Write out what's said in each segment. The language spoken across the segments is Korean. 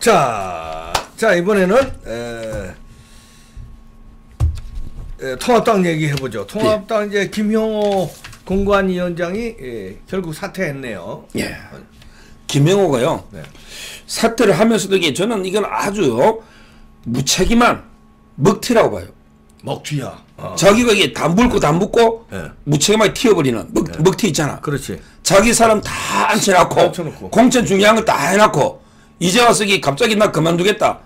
자 이번에는 통합당 얘기 해보죠. 통합당 이제 김형호 공관위원장이 결국 사퇴했네요. 예. 김형호가요. 네. 사퇴를 하면서도 이게 저는 이건 아주 무책임한 먹튀라고 봐요. 먹튀야. 자기가 이게 다 물고 다 묻고 네. 무책임하게 튀어버리는 먹튀 있잖아. 그렇지. 자기 사람 다 앉혀놓고 공천 중요한 거 다 해놓고 이제 와서 이게 갑자기 나 그만두겠다.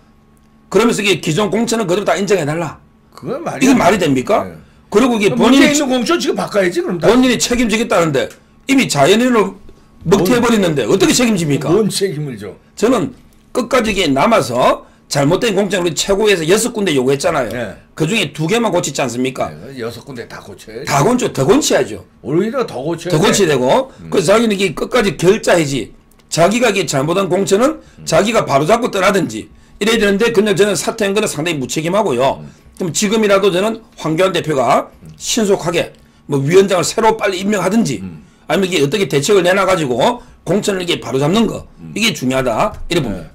그러면서 이게 기존 공천은 그대로 다 인정해달라. 그건 이게 말이 됩니까? 네. 그리고 이게 본인이 있는 공천 지금 바꿔야지 그럼. 본인이 책임지겠다는데 이미 자연인으로 먹튀해버리는데 어떻게 책임집니까? 뭔 책임을 져? 저는 끝까지 이게 남아서 잘못된 공천을 최고위에서 6군데 요구했잖아요. 네. 그 중에 2개만 고치지 않습니까? 네, 6군데 다 고쳐야죠. 다 고쳐, 더 고쳐야죠. 오히려 더 고쳐야 더 고쳐야 되고, 그래서 자기는 이게 끝까지 결자해지. 자기가 이게 잘못한 공천은 자기가 바로잡고 떠나든지 이래야 되는데, 그냥 저는 사퇴한 거는 상당히 무책임하고요. 그럼 지금이라도 저는 황교안 대표가 신속하게 뭐 위원장을 새로 빨리 임명하든지 아니면 이게 어떻게 대책을 내놔가지고 공천을 이게 바로잡는 거 이게 중요하다 이래 봅니다. 네.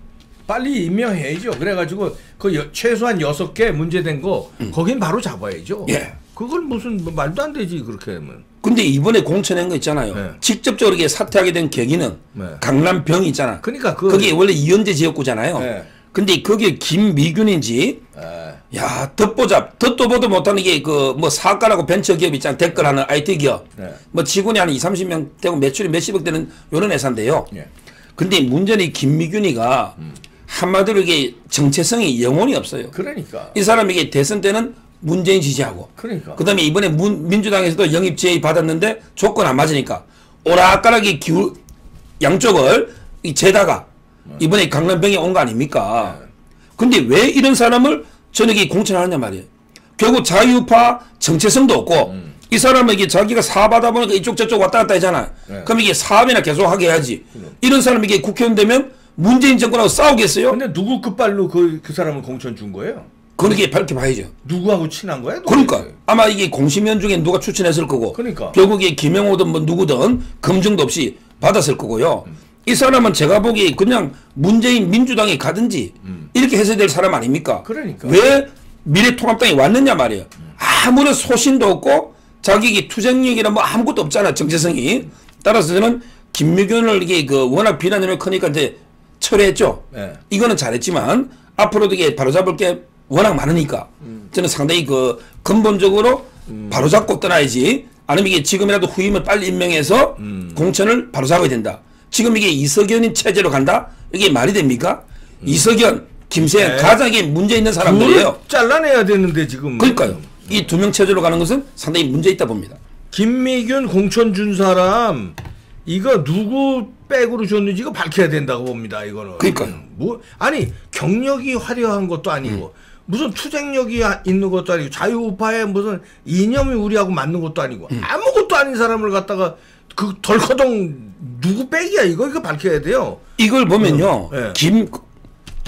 빨리 임명해야죠. 그래가지고 그 최소한 6개 문제된 거 거긴 바로 잡아야죠. 예. 그걸 무슨 말도 안 되지 그렇게 하면. 근데 이번에 공천한 거 있잖아요. 네. 직접적으로 이게 사퇴하게 된 계기는 네. 강남병이 있잖아. 그러니까 그게 원래 이현재 지역구잖아요. 네. 근데 그게 김미균인지 야 덧도 보도 못하는 이게 그 뭐 사과라고 벤처기업 있잖아. 댓글하는 IT 기업. 뭐 직원이 한 20-30명 되고 매출이 몇십억 되는 요런 회사인데요. 근데 문제는 이 김미균이가 한마디로 이게 정체성이 영혼이 없어요. 그러니까. 이 사람이 이게 대선 때는 문재인 지지하고. 그러니까. 그 다음에 이번에 민주당에서도 영입 제의 받았는데 조건 안 맞으니까 오락가락이 양쪽을 재다가 이번에 강남병에 온 거 아닙니까? 근데 왜 이런 사람을 저녁에 공천하느냐 말이에요. 결국 자유파 정체성도 없고 이 사람에게 자기가 사업하다 보니까 이쪽 저쪽 왔다 갔다 하잖아. 그럼 이게 사업이나 계속 하게 해야지. 이런 사람이 이게 국회의원 되면 문재인 정권하고 싸우겠어요? 근데 누구 끝발로 그 사람을 공천 준 거예요? 그건 이게 밝혀봐야죠. 누구하고 친한 거야? 그러니까 아마 이게 공심위원 중에 누가 추천했을 거고 그러니까. 결국에 김영호든 뭐 누구든 검증도 없이 받았을 거고요. 이 사람은 제가 보기에 그냥 문재인 민주당에 가든지 이렇게 해서 될 사람 아닙니까? 그러니까. 왜 미래통합당에 왔느냐 말이에요. 아무런 소신도 없고 자기 투쟁력이라 뭐 아무것도 없잖아 정체성이. 따라서 저는 김미균을 이게 그 워낙 비난이 크니까 이제 철회했죠. 네. 이거는 잘했지만 앞으로도 이게 바로잡을 게 워낙 많으니까 저는 상당히 그 근본적으로 바로잡고 떠나야지. 아니면 이게 지금이라도 후임을 빨리 임명해서 공천을 바로잡아야 된다. 지금 이게 이석연인 체제로 간다? 이게 말이 됩니까? 이석연, 김세현 네. 가장 이게 문제 있는 사람들이에요. 잘라내야 되는데 지금. 그러니까요. 이 2명 체제로 가는 것은 상당히 문제 있다 봅니다. 김미균 공천 준 사람 이거 누구 백으로 줬는지 이거 밝혀야 된다고 봅니다. 이거는. 그러니까요. 뭐 아니 경력이 화려한 것도 아니고 무슨 투쟁력이 있는 것도 아니고 자유우파에 무슨 이념이 우리하고 맞는 것도 아니고 아무것도 아닌 사람을 갖다가 그 덜커덩 누구 백이야 이거 밝혀야 돼요. 이걸 보면요. 네.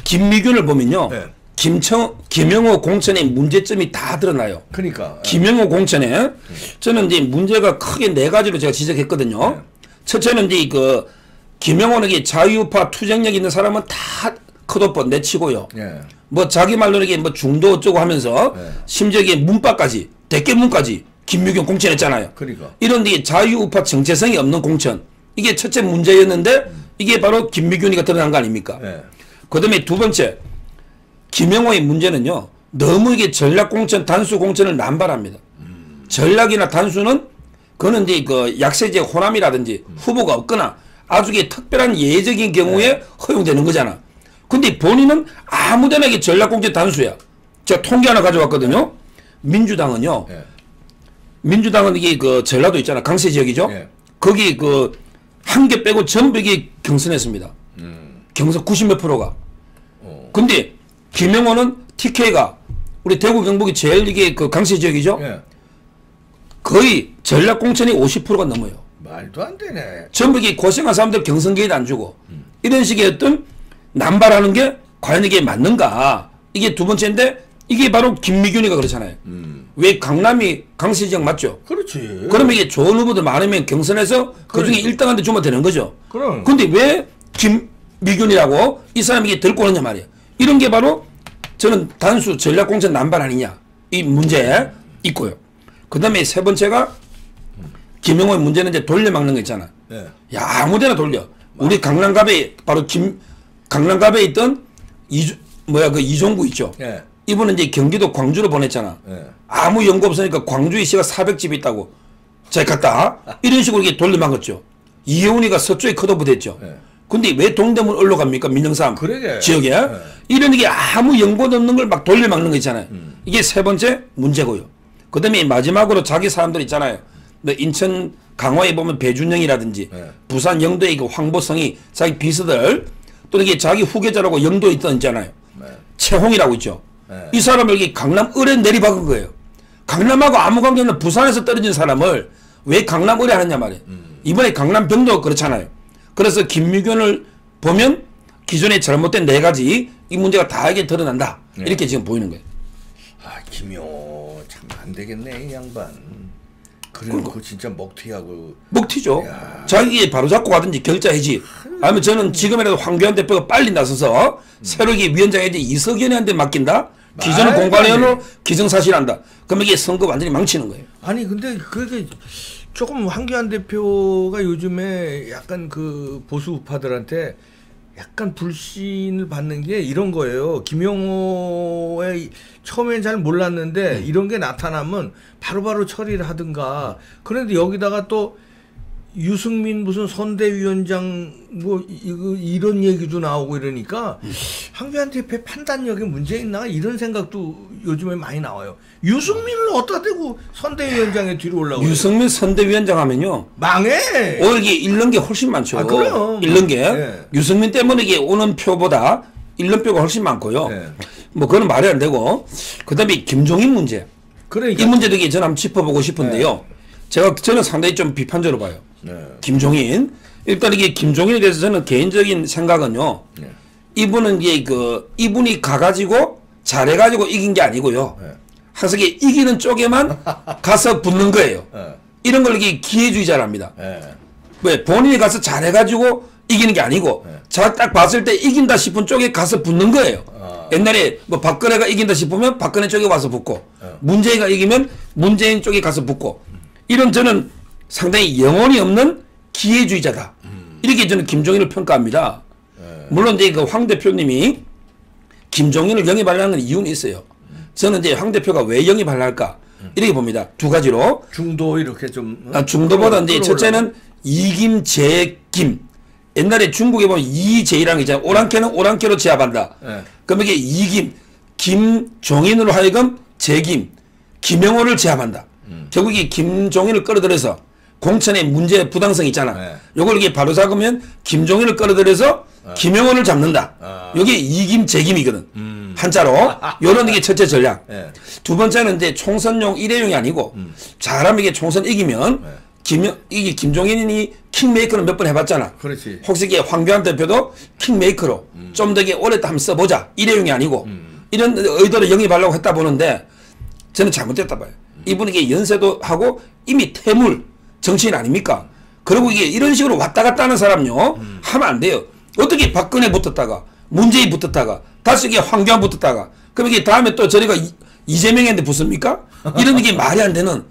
김미균을 보면요. 네. 김영호 공천의 문제점이 다 드러나요. 그러니까. 김영호 공천에 저는 이제 문제가 크게 4가지로 제가 지적했거든요. 네. 첫째는 이제 그 김영호는 이게 자유파 투쟁력 있는 사람은 다 컷오프 내치고요. 네. 뭐 자기 말로는 이게 뭐 중도 어쩌고 하면서 네. 심지어 이게 문바까지 대깨문까지 김미균 공천했잖아요. 그러니까. 이런 게 자유우파 정체성이 없는 공천. 이게 첫째 문제였는데 이게 바로 김미균이가 드러난 거 아닙니까? 네. 그 다음에 2번째 김영호의 문제는요. 너무 이게 전략공천 단수 공천을 남발합니다. 전략이나 단수는 그거는 이제 그 약세제 호남이라든지 후보가 없거나 아주 특별한 예외적인 경우에 네. 허용되는 거잖아. 근데 본인은 아무데나 이게 전략공천 단수야. 제가 통계 하나 가져왔거든요. 민주당은요. 네. 민주당은 이게 그 전라도 있잖아. 강세 지역이죠. 네. 거기 그 한 개 빼고 전부 이게 경선했습니다. 경선 90몇 %가. 근데 김영호는 TK가 우리 대구 경북이 제일 이게 그 강세 지역이죠. 네. 거의 전략 공천이 50%가 넘어요. 말도 안 되네. 전부 이게 고생한 사람들 경선 기회도 안 주고 이런 식의 어떤 남발하는 게 과연 이게 맞는가? 이게 2번째인데 이게 바로 김미균이가 그렇잖아요. 왜 강남이 강세 지역 맞죠? 그렇지. 그러면 이게 좋은 후보들 많으면 경선에서 그 중에 1등한테 주면 되는 거죠. 그럼. 근데 왜 김미균이라고 이 사람이 이게 들고 오느냐 말이에요. 이런 게 바로 저는 단수 전략공천 남발 아니냐 이 문제 있고요. 그 다음에 세 번째가 김영호의 문제는 이제 돌려막는 거 있잖아. 네. 야 아무데나 돌려. 우리 강남갑에 바로 강남갑에 있던 그 이종구 있죠. 네. 이분은 이제 경기도 광주로 보냈잖아. 네. 아무 연구 없으니까 광주에 씨가 400집 있다고. 자 갔다. 이런 식으로 이게 돌려막았죠. 이혜훈이가 서초에 컷오프 됐죠. 네. 근데 왜 동대문 올로 갑니까? 민영삼 그러게. 지역에. 네. 이런 게 아무 연고도 없는 걸 막 돌려막는 거 있잖아요. 이게 세 번째 문제고요. 그 다음에 마지막으로 자기 사람들 있잖아요. 인천 강화에 보면 배준영이라든지 네. 부산 영도의 그 황보성이 자기 비서들 또는 이게 자기 후계자라고 영도에 있잖아요. 네. 최홍이라고 있죠. 네. 이 사람을 이게 강남 을에 내리박은 거예요. 강남하고 아무 관계 없는 부산에서 떨어진 사람을 왜 강남 을에 하느냐 말이에요. 이번에 강남 병도 그렇잖아요. 그래서 김미균을 보면 기존에 잘못된 네 가지 이 문제가 다 이게 드러난다. 네. 이렇게 지금 보이는 거예요. 아 김효 참 안 되겠네 이 양반. 그리고 그 진짜 먹튀하고. 먹튀죠. 자기 바로 잡고 가든지 결자해지. 아니면 저는 지금이라도 황교안 대표가 빨리 나서서 새로게 위원장에 이제 이석연이한테 맡긴다. 기존 공관위원으로 기정사실한다. 그러면 이게 선거 완전히 망치는 거예요. 아니 근데 그게 조금 황교안 대표가 요즘에 약간 그 보수 우파들한테 약간 불신을 받는 게 이런 거예요. 김용호의 처음엔 잘 몰랐는데 이런 게 나타나면 바로바로 처리를 하든가. 그런데 여기다가 또 유승민 무슨 선대위원장 뭐 이런 얘기도 나오고 이러니까 황교안 대표의 판단력에 문제 있나 이런 생각도 요즘에 많이 나와요. 유승민을 어디다 대고 선대위원장에 뒤로 올라가요? 유승민 선대위원장 하면요. 망해. 오늘 이게 잃는 게 훨씬 많죠. 아, 그럼. 잃는 게. 네. 유승민 때문에 이게 오는 표보다 잃는 표가 훨씬 많고요. 네. 뭐 그건 말이 안 되고. 그 다음에 김종인 문제. 그러니까. 이 문제도 이게 저는 한번 짚어보고 싶은데요. 저는 상당히 좀 비판적으로 봐요. 네. 김종인. 일단 이게 김종인에 대해서 저는 개인적인 생각은요. 네. 이분은 이게 이분이 가가지고 잘해가지고 이긴 게 아니고요. 네. 항상 이게 이기는 쪽에만 가서 붙는 거예요. 네. 이런 걸 이게 기회주의자랍니다. 네. 왜 본인이 가서 잘해가지고 이기는 게 아니고 자 딱 봤을 때 이긴다 싶은 쪽에 가서 붙는 거예요. 옛날에 뭐 박근혜가 이긴다 싶으면 박근혜 쪽에 와서 붙고 문재인가 이기면 문재인 쪽에 가서 붙고 이런 저는 상당히 영혼이 없는 기회주의자다. 이렇게 저는 김종인을 평가합니다. 물론 이제 그 황 대표님이 김종인을 영입하려는 이유는 있어요. 저는 이제 황 대표가 왜 영입하려 할까 이렇게 봅니다. 두 가지로. 중도 이렇게 좀. 중도보다 이제 첫째는 이김, 재김. 옛날에 중국에 보면 이재이라는 게 있잖아요. 오랑캐는 오랑캐로 제압한다. 네. 그러면 이게 이김, 김종인으로 하여금 재김, 김영호를 제압한다. 결국 이 김종인을 끌어들여서 공천의 문제 부당성 있잖아. 네. 요걸 이게 바로 잡으면 김종인을 끌어들여서 김영호를 잡는다. 요게 이김, 재김이거든. 한자로. 요런 게 첫째 전략. 네. 두 번째는 이제 총선용 일회용이 아니고 잘하면 이게 총선 이기면 이게 김종인이 킹메이커는 몇 번 해봤잖아. 그렇지. 혹시 이게 황교안 대표도 킹메이커로 좀 더 오래 한번 써보자. 일회용이 아니고 이런 의도로 영입하려고 했다 보는데 저는 잘못됐다 봐요. 이분이 이게 연세도 하고 이미 퇴물 정치인 아닙니까? 그리고 이게 이런 식으로 왔다 갔다 하는 사람요 하면 안 돼요. 어떻게 박근혜 붙었다가 문재인 붙었다가 다시 이게 황교안 붙었다가 그럼 이게 다음에 또 저리가 이재명한테 붙습니까? 이런 게 말이 안 되는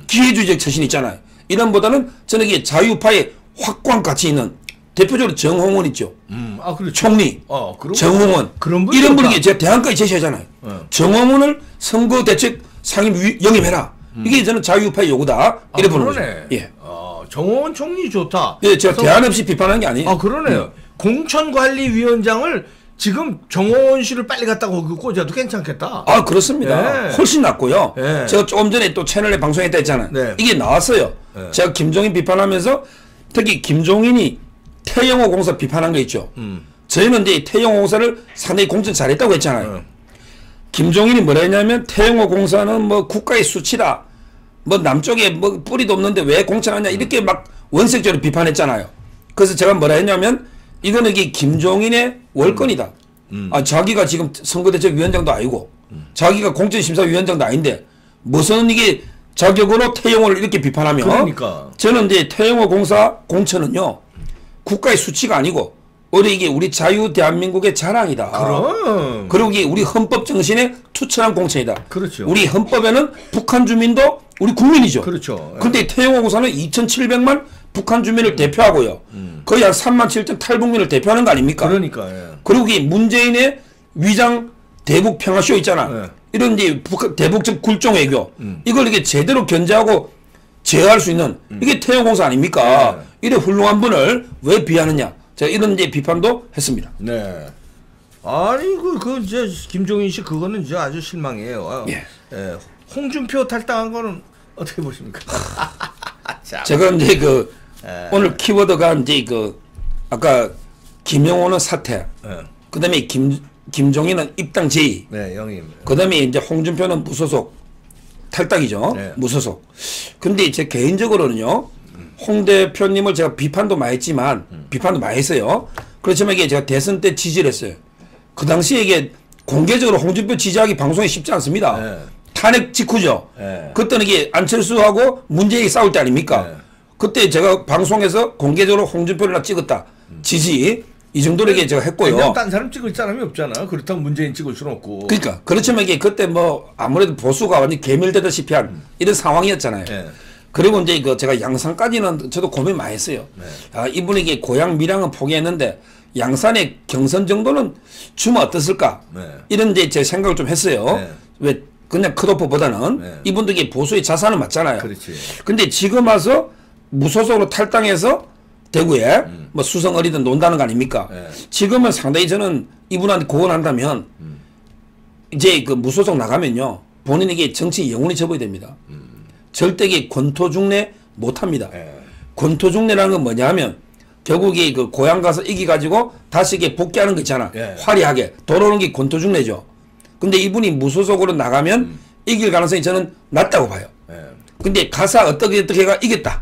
기회주의적 처신 있잖아요. 이런보다는 저는 이게 자유파의 확고한 가치 있는 대표적으로 정홍원 있죠. 아, 그렇죠. 총리. 그런 정홍원. 그런 분 이런 분이 제가 대안까지 제시하잖아요. 정홍원을 선거대책 상임 영입해라. 이게 저는 자유파의 요구다. 이래 보는 거죠. 예. 정홍원 총리 좋다. 예, 제가 대안 없이 비판하는 게 아니에요. 그러네요. 공천관리위원장을 지금 정홍원 씨를 빨리 갖다가 거기 꽂아도 괜찮겠다. 그렇습니다. 네. 훨씬 낫고요. 네. 제가 조금 전에 또 채널에 방송했다 했잖아요. 네. 이게 나왔어요. 네. 제가 김종인 비판하면서 특히 김종인이 태영호 공사 비판한 거 있죠. 저희는 이제 태영호 공사를 상당히 공천 잘했다고 했잖아요. 김종인이 뭐라 했냐면 태영호 공사는 뭐 국가의 수치다. 뭐 남쪽에 뭐 뿌리도 없는데 왜 공천하냐 이렇게 막 원색적으로 비판했잖아요. 그래서 제가 뭐라 했냐면 이거는 이게 김종인의 월권이다. 자기가 지금 선거대책위원장도 아니고 자기가 공천심사위원장도 아닌데 무슨 이게 자격으로 태영호를 이렇게 비판하면 그러니까. 저는 이제 태영호 공사 공천은요 국가의 수치가 아니고 오히려 이게 우리 자유 대한민국의 자랑이다. 그럼. 그리고 이게 우리 헌법 정신에 투철한 공천이다. 그렇죠. 우리 헌법에는 북한 주민도 우리 국민이죠. 그렇죠. 근데 태영호고사는 2,700만 북한 주민을 대표하고요. 거의 한 3만 7천 탈북민을 대표하는 거 아닙니까? 그러니까. 예. 그리고 이 문재인의 위장 대북 평화쇼 있잖아. 예. 이런 이제 대북적 굴종 외교. 이걸 이게 제대로 견제하고 제어할 수 있는 이게 태영공사 아닙니까? 이래 훌륭한 분을 왜 비하느냐? 제가 이런 이제 비판도 했습니다. 네. 아니 이제 김종인 씨 그거는 이제 아주 실망이에요. 예. 예. 홍준표 탈당한 거는 어떻게 보십니까? 제가 이제 오늘 키워드가 이제 아까 김영호는 사퇴. 예. 그다음에 김종인은 입당 제의. 네, 영임. 그다음에 이제 홍준표는 무소속 탈당이죠. 네. 무소속. 근데 제 개인적으로는요. 홍 대표님을 제가 비판도 많이 했지만 비판도 많이 했어요. 그렇지만 이게 제가 대선 때 지지를 했어요. 그 당시에 이게 공개적으로 홍준표 지지하기 방송이 쉽지 않습니다. 네. 탄핵 직후죠. 네. 그때는 이게 안철수하고 문재인이 싸울 때 아닙니까? 네. 그때 제가 방송에서 공개적으로 홍준표를 찍었다. 지지. 이 정도로 이게 제가 했고요. 딴 사람 찍을 사람이 없잖아. 그렇다고 문재인 찍을 수는 없고. 그러니까 그렇지만 이게 그때 뭐 아무래도 보수가 완전 괴멸되다시피 한 이런 상황이었잖아요. 네. 그리고 이제 제가 양산까지는 저도 고민 많이 했어요. 네. 아, 이분이 이게 고향 밀양은 포기했는데 양산의 경선 정도는 주면 어땠을까? 네. 이런 이제 제 생각을 좀 했어요. 네. 왜 그냥 컷오프보다는 네. 이분도 이게 보수의 자산은 맞잖아요. 그렇지. 근데 지금 와서 무소속으로 탈당해서 대구에 뭐 수성 어리든 논다는 거 아닙니까? 네. 지금은 상당히 저는 이분한테 고언한다면 이제 무소속 나가면요 본인에게 정치 영혼이 접어야 됩니다. 절대 이게 권토중래 못합니다. 네. 권토중래라는 건 뭐냐면 결국에 고향 가서 이기가지고 다시 이게 복귀하는 거 있잖아. 네. 화려하게 돌아오는 게 권토중래죠. 근데 이분이 무소속으로 나가면 이길 가능성이 저는 낮다고 봐요. 네. 근데 가서 어떻게가 이겼다.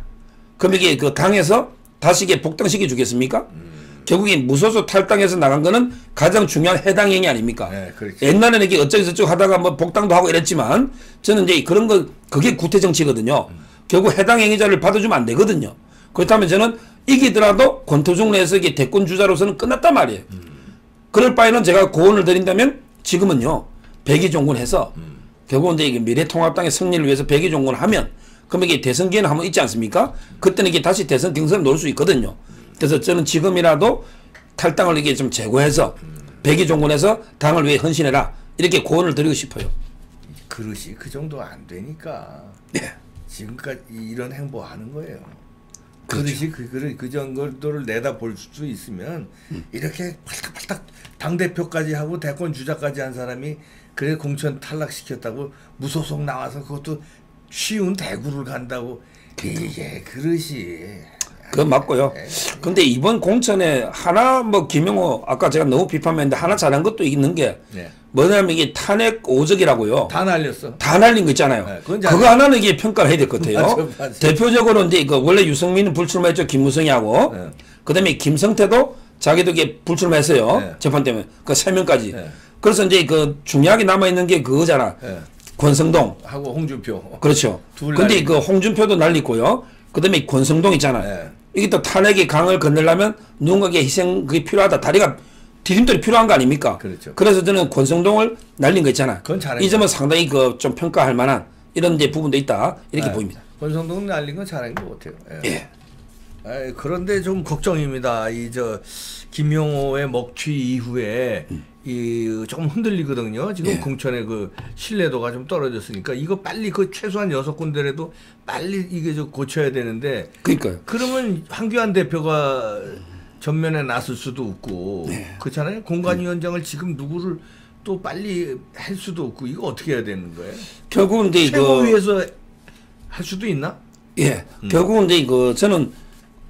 그럼 이게 당에서 다시 이게 복당시켜 주겠습니까? 결국에 무소속 탈당해서 나간 거는 가장 중요한 해당 행위 아닙니까? 네, 그렇죠. 옛날에는 이게 어쩌고저쩌고 하다가 뭐 복당도 하고 이랬지만 저는 이제 그런 거 그게 구태 정치거든요. 결국 해당 행위자를 받아주면 안 되거든요. 그렇다면 저는 이기더라도 권토중 내에서 이게 대권 주자로서는 끝났단 말이에요. 그럴 바에는 제가 고언을 드린다면 지금은요 백의종군해서 결국 이제 이게 미래통합당의 승리를 위해서 백의종군을 하면 그럼 이게 대선 기회는 한번 있지 않습니까? 그때는 이게 다시 대선 경선을 놓을 수 있거든요. 그래서 저는 지금이라도 탈당을 이게 좀 제고해서 백의종군해서 당을 위해 헌신해라 이렇게 고언을 드리고 싶어요. 그릇이 그 정도 안 되니까 네. 지금까지 이런 행보하는 거예요. 그렇죠. 그릇이 그 정도를 내다 볼 수 있으면 이렇게 팔딱팔딱 당 대표까지 하고 대권 주자까지 한 사람이 그래 공천 탈락시켰다고 무소속 나와서 그것도 쉬운 대구를 간다고 이게 그릇이 그건 맞고요. 근데 이번 공천에 하나 뭐 김영호 아까 제가 너무 비판했는데 하나 잘한 것도 있는 게 네. 뭐냐면 이게 탄핵 오적이라고요. 다 날렸어. 다 날린 거 있잖아요. 네, 그건 그거 하나는 이게 평가를 해야 될 것 같아요. 맞아. 대표적으로 이제 원래 유승민은 불출마했죠. 김무성이하고. 네. 그다음에 김성태도 자기도 이게 불출마했어요. 네. 재판 때문에 그 3명까지. 네. 그래서 이제 중요하게 남아 있는 게 그거잖아. 네. 권성동. 하고 홍준표. 그렇죠. 둘 근데 날리고. 홍준표도 날리고요. 그다음에 권성동 있잖아요. 네. 이게 또 탄핵의 강을 건너려면 누군가의 희생 그게 필요하다. 다리가 디딤돌이 필요한 거 아닙니까? 그렇죠. 그래서 저는 권성동을 날린 거 있잖아. 그건 잘했죠. 이 점은 상당히 좀 평가할 만한 이런 이제 부분도 있다. 이렇게 네. 보입니다. 권성동 날린 건 잘한 것 같아요. 예. 예. 그런데 좀 걱정입니다. 김용호의 먹튀 이후에 조금 흔들리거든요. 지금 예. 공천의 그 신뢰도가 좀 떨어졌으니까 이거 빨리 최소한 6군데라도 빨리 이게 고쳐야 되는데. 그러니까요. 그러면 황교안 대표가 전면에 나설 수도 없고 그렇잖아요. 공관위원장을 지금 누구를 또 빨리 할 수도 없고 이거 어떻게 해야 되는 거예요? 결국은 이제 최고위에서 할 수도 있나? 예. 결국은 이제 저는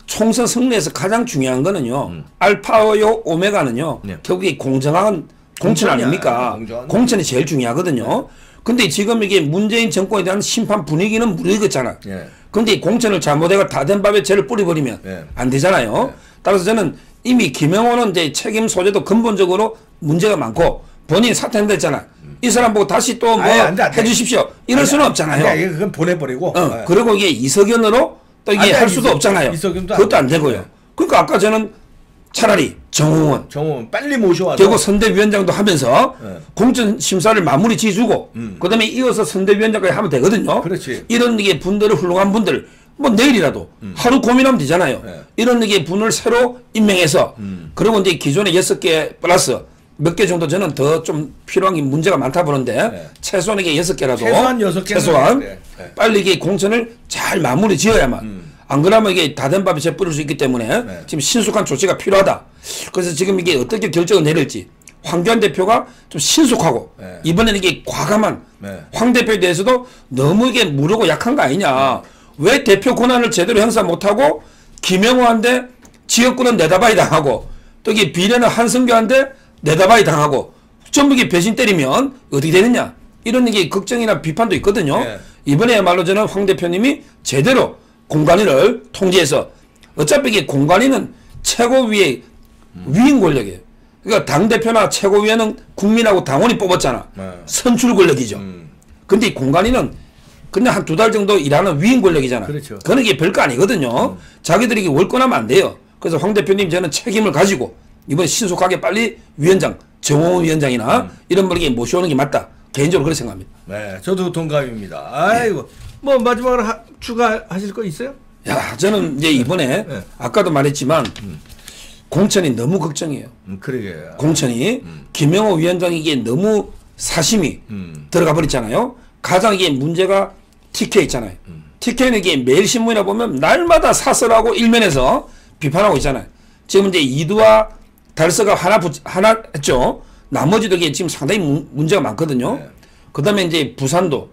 총선 승리에서 가장 중요한 거는요. 알파요 오메가는요. 네. 결국에 공정한 공천 공천이야. 아닙니까? 공정한 공천이 제일 중요하거든요. 근데 지금 이게 문재인 정권에 대한 심판 분위기는 무르익었잖아. 예. 근데 공천을 잘못해가 다 된 밥에 죄를 뿌려버리면 예. 안 되잖아요. 예. 따라서 저는 이미 김영호는 이제 책임 소재도 근본적으로 문제가 많고 본인이 사퇴한다 했잖아. 이 사람 보고 다시 또 뭐 안 돼. 해주십시오. 이럴 수는 없잖아요. 아니, 그건 보내버리고. 예. 그리고 이게 이석연으로 또 이게 아니, 할 수도 없잖아요. 이석연도 그것도 안 안 되고요. 그러니까 아까 저는 차라리 정홍원 빨리 모셔와서 결국 선대위원장도 하면서 공천 심사를 마무리 지어주고 그다음에 이어서 선대위원장까지 하면 되거든요. 그렇지. 이런 이게 분들을 훌륭한 분들 뭐 내일이라도 하루 고민하면 되잖아요. 이런 이게 분을 새로 임명해서 그리고 이제 기존에 6개 플러스 몇 개 정도 저는 더 좀 필요한 게 문제가 많다 보는데 최소한 이게 6개라도 최소한 6개는 최소한 빨리 이게 공천을 잘 마무리 지어야만 안 그러면 이게 다 된 밥이 재 뿌릴 수 있기 때문에 지금 신속한 조치가 필요하다. 그래서 지금 이게 어떻게 결정을 내릴지 황교안 대표가 좀 신속하고 이번에는 이게 과감한 황 대표에 대해서도 너무 이게 무르고 약한 거 아니냐. 왜 대표 권한을 제대로 행사 못하고 김영호한테 지역구는 내다바이 당하고 또 이게 비례는 한승규한테 내다바이 당하고 전부 이게 배신 때리면 어떻게 되느냐. 이런 이게 걱정이나 비판도 있거든요. 이번에야말로 저는 황 대표님이 제대로 공관위를 통제해서 어차피 이게 공관위는 최고위의 위인 권력이에요. 그러니까 당대표나 최고위원은 국민하고 당원이 뽑았잖아. 선출 권력이죠. 근데 이 공관위는 그냥 한 2달 정도 일하는 위인 권력이잖아. 그렇죠. 그건 이게 별거 아니거든요. 자기들이 이게 월권하면 안 돼요. 그래서 황 대표님 저는 책임을 가지고 이번에 신속하게 빨리 위원장, 정홍원 위원장이나 이런 분에게 모셔오는 게 맞다. 개인적으로 그렇게 생각합니다. 네, 저도 동감입니다. 아이고, 뭐 마지막으로 추가하실 거 있어요? 야, 저는 이제 이번에 아까도 말했지만 공천이 너무 걱정이에요. 그러게. 공천이 김영호 위원장이 이게 너무 사심이 들어가 버렸잖아요. 가장 이게 문제가 TK 있잖아요. TK는 이게 매일신문이나 보면 날마다 사설하고 일면에서 비판하고 있잖아요. 지금 이제 이두와 달서가 하나 했죠. 나머지도 이게 지금 상당히 문제가 많거든요. 그 다음에 이제 부산도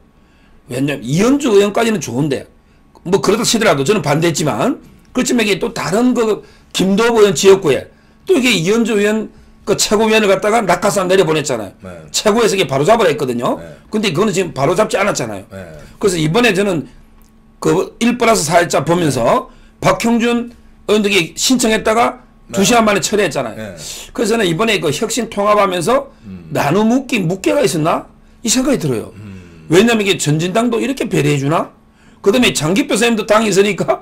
왜냐면 이현주 의원까지는 좋은데 뭐 그렇다 치더라도 저는 반대했지만 그렇지만 이게 또 다른 그 김도읍 의원 지역구에 또 이게 이현주 의원 그 최고위원을 갖다가 낙하산 내려보냈잖아요. 최고에서 이게 바로잡으라 했거든요. 근데 그거는 지금 바로잡지 않았잖아요. 그래서 이번에 저는 그 1+4일자 보면서 박형준 의원들이 신청했다가 2시간 만에 철회했잖아요. 그래서 저는 이번에 그 혁신 통합하면서 나눠 묵계가 있었나? 이 생각이 들어요. 왜냐면 이게 전진당도 이렇게 배려해주나? 그 다음에 장기표 선생님도 당이 있으니까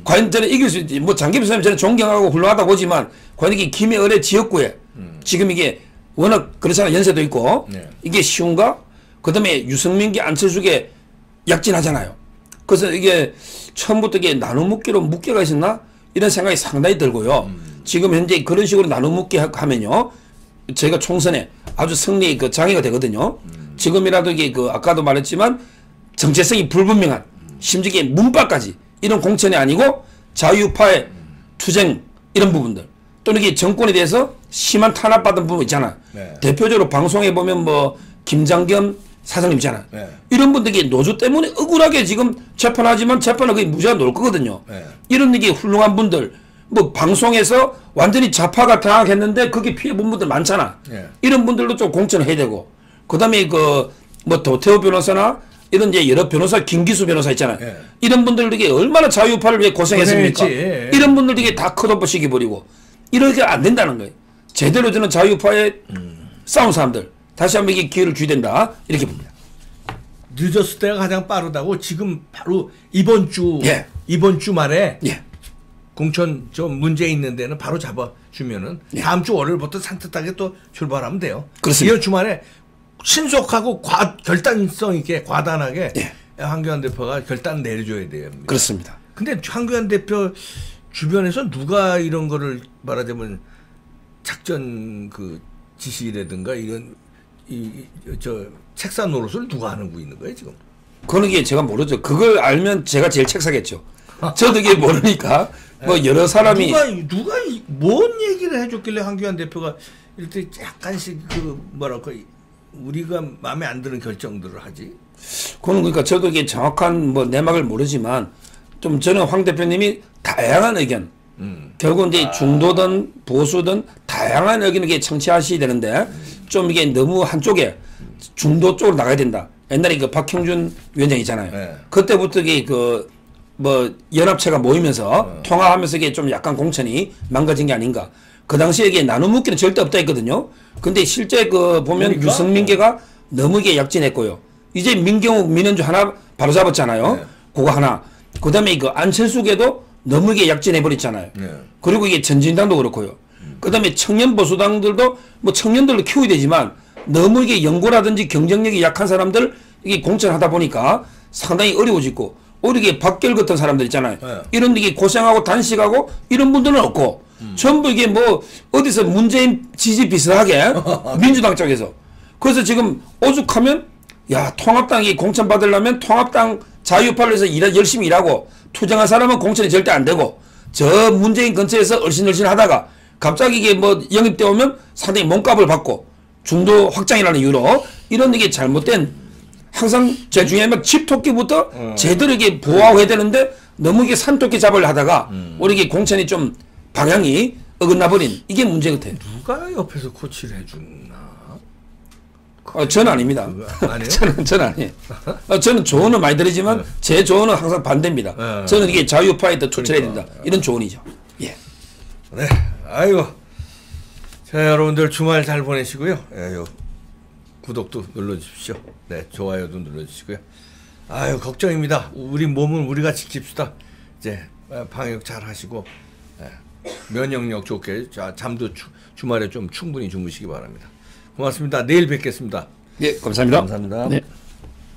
과연 저는 이길 수 있지. 뭐 장기표 선생님 저는 존경하고 훌륭하다고 보지만 과연 이게 김해 어뢰 지역구에 지금 이게 워낙 그렇잖아요. 연세도 있고 이게 쉬운가? 그 다음에 유승민기 안철수게 약진하잖아요. 그래서 이게 처음부터 이게 나눠 묵계가 있었나? 이런 생각이 상당히 들고요. 지금 현재 그런 식으로 나눠 묵게 하면요. 저희가 총선에 아주 승리의 그 장애가 되거든요. 지금이라도 이게 그 아까도 말했지만 정체성이 불분명한 심지어 이게 문파까지 이런 공천이 아니고 자유파의 투쟁 이런 부분들 또는 이게 정권에 대해서 심한 탄압받은 부분 있잖아. 대표적으로 방송에 보면 뭐 김장겸 사장님 있잖아. 이런 분들이 노조 때문에 억울하게 지금 재판하지만 재판은 거의 무죄가 나올 거거든요. 이런 이게 훌륭한 분들 뭐 방송에서 완전히 좌파가 장악했는데 거기 피해 본 분들 많잖아. 이런 분들도 좀 공천을 해야 되고 그다음에 그 뭐 도태우 변호사나 이런 이제 여러 변호사 김기수 변호사 있잖아요. 이런 분들에게 얼마나 자유파를 위해 고생했습니까? 이런 분들에게 다 컷오프 시켜버리고 이렇게 안 된다는 거예요. 제대로 저는 자유파에 싸운 사람들 다시 한번 이게 기회를 줘야 된다 이렇게 봅니다. 늦었을 때가 가장 빠르다고 지금 바로 이번 주 말에 공천 좀 문제 있는 데는 바로 잡아주면은 다음 주 월요일부터 산뜻하게 또 출발하면 돼요. 그렇습니다. 이번 주말에 신속하고 결단성 있게 과단하게 황교안 대표가 결단 내려줘야 돼요. 그렇습니다. 근데 황교안 대표 주변에서 누가 이런 거를 말하자면 작전 그 지시라든가 이런 저 책상 노릇을 누가 하고 있는 거예요 지금? 그건 이게 제가 모르죠. 그걸 알면 제가 제일 책사겠죠. 저도 이게 모르니까 뭐 여러 사람이 누가 뭔 얘기를 해줬길래 황교안 대표가 이렇게 약간씩 그 뭐랄까 우리가 마음에 안 드는 결정들을 하지? 그건 그러니까 저도 이게 정확한 뭐 내막을 모르지만 좀 저는 황 대표님이 다양한 의견 결국 이제 중도든 보수든 다양한 의견을 이게 청취하셔야 되는데 좀 이게 너무 한쪽에 중도 쪽으로 나가야 된다. 옛날에 그 박형준 위원장 있잖아요. 그때부터 이게 그 뭐 연합체가 모이면서 통화하면서 이게 좀 약간 공천이 망가진 게 아닌가. 그 당시에 이게 나눠 묻기는 절대 없다 했거든요. 근데 실제 그 보면 그러니까? 유승민계가 너무 이게 약진했고요. 이제 민경욱, 민현주 하나 바로 잡았잖아요. 그거 하나. 그 다음에 그 안철수계도 너무 이게 약진해버렸잖아요. 그리고 이게 전진당도 그렇고요. 그다음에 청년 보수당들도 뭐 청년들을 키워야 되지만 너무 이게 연고라든지 경쟁력이 약한 사람들 이게 공천하다 보니까 상당히 어려워지고 오히려 이게 박결 같은 사람들 있잖아요. 네. 이런 이게 고생하고 단식하고 이런 분들은 없고 전부 이게 뭐 어디서 문재인 지지 비슷하게 민주당 쪽에서 그래서 지금 오죽하면 야 통합당이 공천 받으려면 통합당 자유파를 해서 열심히 일하고 투쟁한 사람은 공천이 절대 안 되고 저 문재인 근처에서 얼씬얼씬 하다가 갑자기 이게 뭐 영입돼 오면 상당히 몸값을 받고 중도 확장이라는 이유로 이런 이게 잘못된 항상 제일 중요한 건 집토끼부터 제대로 이게 보호해야 되는데 너무 이게 산토끼 잡으려 하다가 우리 이게 공천이 좀 방향이 어긋나 버린 이게 문제 같아요. 누가 옆에서 코치를 해주나? 저는 아닙니다. 아니에요? 저는 아니에요. 저는 조언은 많이 드리지만 제 조언은 항상 반대입니다. 저는 이게 자유파에 더 투철해야 된다. 이런 조언이죠. 예. 네. 아이고. 자, 여러분들 주말 잘 보내시고요. 예, 요 구독도 눌러주십시오. 네, 좋아요도 눌러주시고요. 아유, 걱정입니다. 우리 몸은 우리가 지킵시다. 이제 방역 잘 하시고 면역력 좋게 잠도 주말에 좀 충분히 주무시기 바랍니다. 고맙습니다. 내일 뵙겠습니다. 네, 감사합니다. 감사합니다. 네.